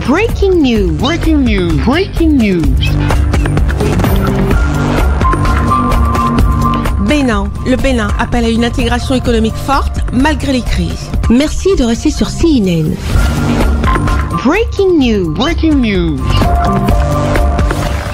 Breaking news. Breaking news. Breaking news. Bénin. Le Bénin appelle à une intégration économique forte malgré les crises. Merci de rester sur CNN. Breaking news. Breaking news.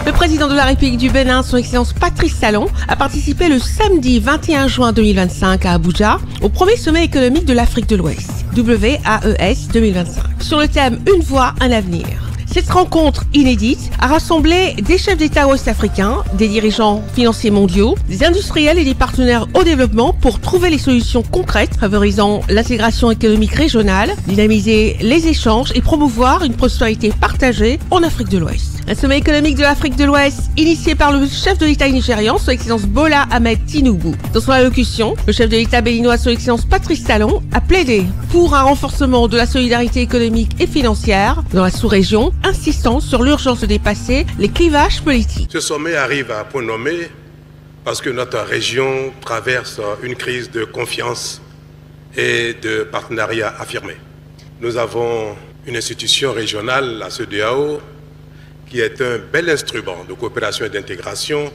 Le président de la République du Bénin, son Excellence Patrice Talon, a participé le samedi 21 juin 2025 à Abuja au premier sommet économique de l'Afrique de l'Ouest, WAES 2025, sur le thème « Une voie, un avenir ». Cette rencontre inédite a rassemblé des chefs d'État ouest-africains, des dirigeants financiers mondiaux, des industriels et des partenaires au développement pour trouver les solutions concrètes favorisant l'intégration économique régionale, dynamiser les échanges et promouvoir une prospérité partagée en Afrique de l'Ouest. Un sommet économique de l'Afrique de l'Ouest initié par le chef de l'État nigérian, son Excellence Bola Ahmed Tinubu. Dans son allocution, le chef de l'État béninois, son Excellence Patrice Talon, a plaidé pour un renforcement de la solidarité économique et financière dans la sous-région, insistant sur l'urgence de dépasser les clivages politiques. Ce sommet arrive à point nommé parce que notre région traverse une crise de confiance et de partenariat affirmé. Nous avons une institution régionale, la CEDEAO, qui est un bel instrument de coopération et d'intégration,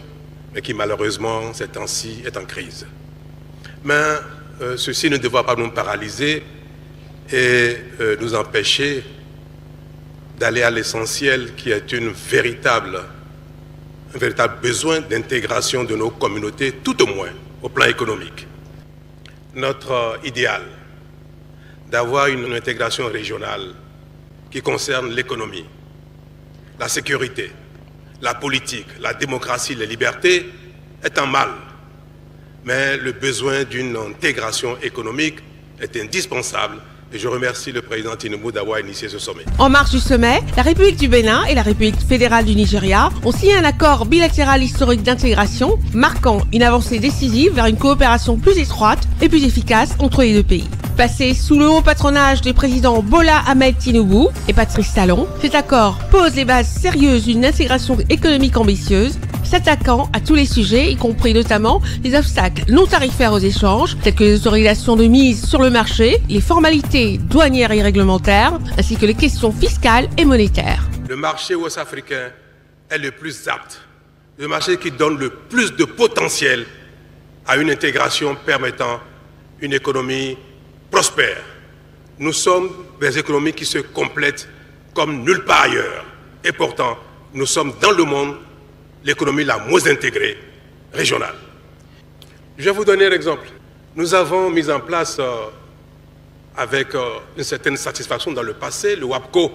mais qui malheureusement, ces temps-ci, est en crise. Mais ceci ne devra pas nous paralyser et nous empêcher d'aller à l'essentiel qui est un véritable besoin d'intégration de nos communautés, tout au moins au plan économique. Notre idéal d'avoir une intégration régionale qui concerne l'économie, la sécurité, la politique, la démocratie, les libertés est en mal. Mais le besoin d'une intégration économique est indispensable. Et je remercie le président Tinubu d'avoir initié ce sommet. En marge du sommet, la République du Bénin et la République fédérale du Nigeria ont signé un accord bilatéral historique d'intégration, marquant une avancée décisive vers une coopération plus étroite et plus efficace entre les deux pays. Placé sous le haut patronage des présidents Bola Ahmed Tinubu et Patrice Talon, cet accord pose les bases sérieuses d'une intégration économique ambitieuse, s'attaquant à tous les sujets, y compris notamment les obstacles non tarifaires aux échanges, tels que les autorisations de mise sur le marché, les formalités douanières et réglementaires, ainsi que les questions fiscales et monétaires. Le marché ouest-africain est le plus apte, le marché qui donne le plus de potentiel à une intégration permettant une économie prospère. Nous sommes des économies qui se complètent comme nulle part ailleurs. Et pourtant, nous sommes dans le monde l'économie la moins intégrée régionale. Je vais vous donner un exemple. Nous avons mis en place avec une certaine satisfaction dans le passé le WAPCO,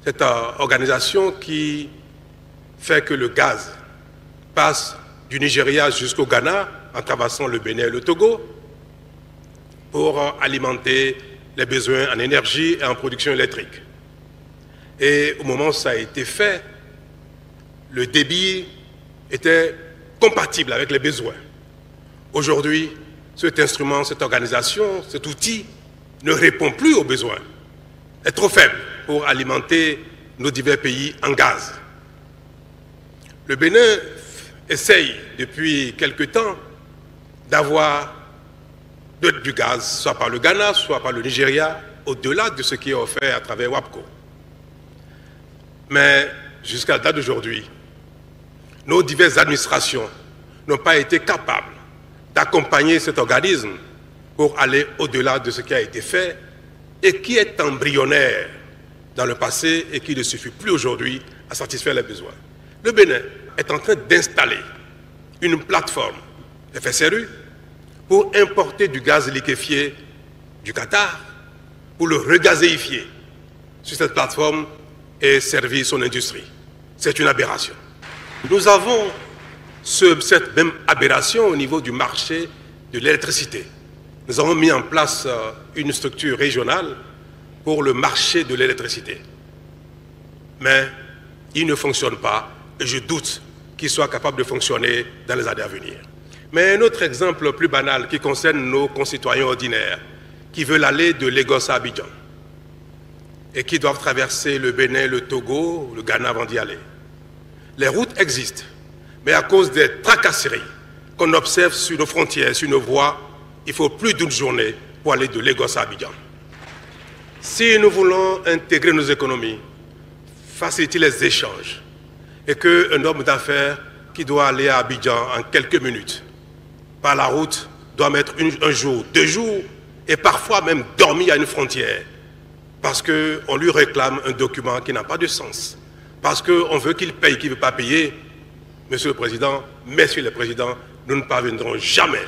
cette organisation qui fait que le gaz passe du Nigeria jusqu'au Ghana en traversant le Bénin et le Togo pour alimenter les besoins en énergie et en production électrique. Et au moment où ça a été fait, le débit était compatible avec les besoins. Aujourd'hui, cet instrument, cette organisation, cet outil ne répond plus aux besoins. Est trop faible pour alimenter nos divers pays en gaz. Le Bénin essaye depuis quelque temps d'avoir du gaz, soit par le Ghana, soit par le Nigeria, au-delà de ce qui est offert à travers WAPCO. Mais jusqu'à la date d'aujourd'hui, nos diverses administrations n'ont pas été capables d'accompagner cet organisme pour aller au-delà de ce qui a été fait et qui est embryonnaire dans le passé et qui ne suffit plus aujourd'hui à satisfaire les besoins. Le Bénin est en train d'installer une plateforme FSRU pour importer du gaz liquéfié du Qatar, pour le regazéifier sur cette plateforme et servir son industrie. C'est une aberration. Nous avons cette même aberration au niveau du marché de l'électricité. Nous avons mis en place une structure régionale pour le marché de l'électricité. Mais il ne fonctionne pas et je doute qu'il soit capable de fonctionner dans les années à venir. Mais un autre exemple plus banal qui concerne nos concitoyens ordinaires qui veulent aller de Lagos à Abidjan et qui doivent traverser le Bénin, le Togo, le Ghana avant d'y aller. Les routes existent, mais à cause des tracasseries qu'on observe sur nos frontières, sur nos voies, il faut plus d'une journée pour aller de Lagos à Abidjan. Si nous voulons intégrer nos économies, faciliter les échanges, et qu'un homme d'affaires qui doit aller à Abidjan en quelques minutes, par la route, doit mettre un jour, 2 jours, et parfois même dormir à une frontière, parce qu'on lui réclame un document qui n'a pas de sens, parce qu'on veut qu'il paye, qu'il ne veut pas payer. Monsieur le Président, Messieurs les Présidents, nous ne parviendrons jamais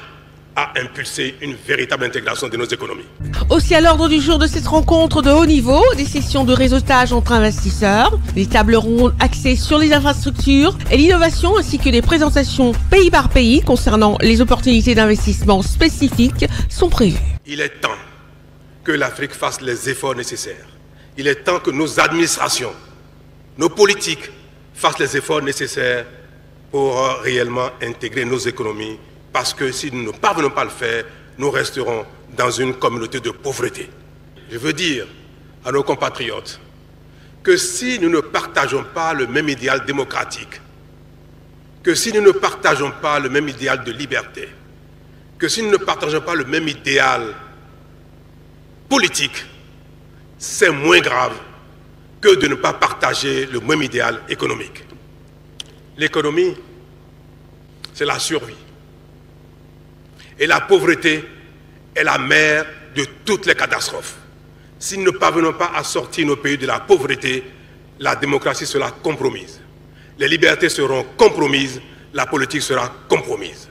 à impulser une véritable intégration de nos économies. Aussi à l'ordre du jour de cette rencontre de haut niveau, des sessions de réseautage entre investisseurs, des tables rondes axées sur les infrastructures et l'innovation, ainsi que des présentations pays par pays concernant les opportunités d'investissement spécifiques sont prévues. Il est temps que l'Afrique fasse les efforts nécessaires. Il est temps que nos administrations, nos politiques fassent les efforts nécessaires pour réellement intégrer nos économies, parce que si nous ne parvenons pas à le faire, nous resterons dans une communauté de pauvreté. Je veux dire à nos compatriotes que si nous ne partageons pas le même idéal démocratique, que si nous ne partageons pas le même idéal de liberté, que si nous ne partageons pas le même idéal politique, c'est moins grave que de ne pas partager le même idéal économique. L'économie, c'est la survie. Et la pauvreté est la mère de toutes les catastrophes. Si nous ne parvenons pas à sortir nos pays de la pauvreté, la démocratie sera compromise. Les libertés seront compromises, la politique sera compromise.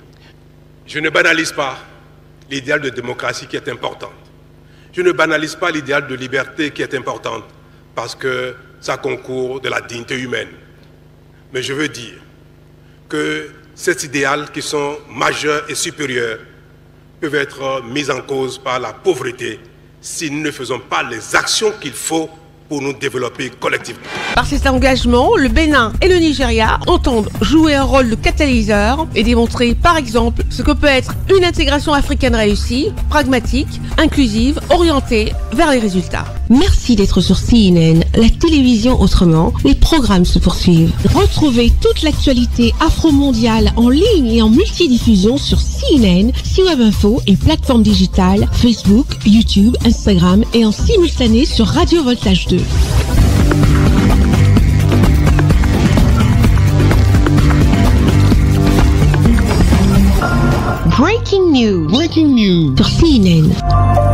Je ne banalise pas l'idéal de démocratie qui est important. Je ne banalise pas l'idéal de liberté qui est important parce que ça concourt de la dignité humaine. Mais je veux dire que ces idéaux qui sont majeurs et supérieurs peuvent être mis en cause par la pauvreté si nous ne faisons pas les actions qu'il faut pour nous développer collectivement. Par cet engagement, le Bénin et le Nigeria entendent jouer un rôle de catalyseur et démontrer par exemple ce que peut être une intégration africaine réussie, pragmatique, inclusive, orientée vers les résultats. Merci d'être sur CNN, la télévision autrement. Les programmes se poursuivent. Retrouvez toute l'actualité afro-mondiale en ligne et en multidiffusion sur CNN, C-Web Info et plateformes digitales, Facebook, YouTube, Instagram et en simultané sur Radio Voltage 2. Breaking news. Sur CNN.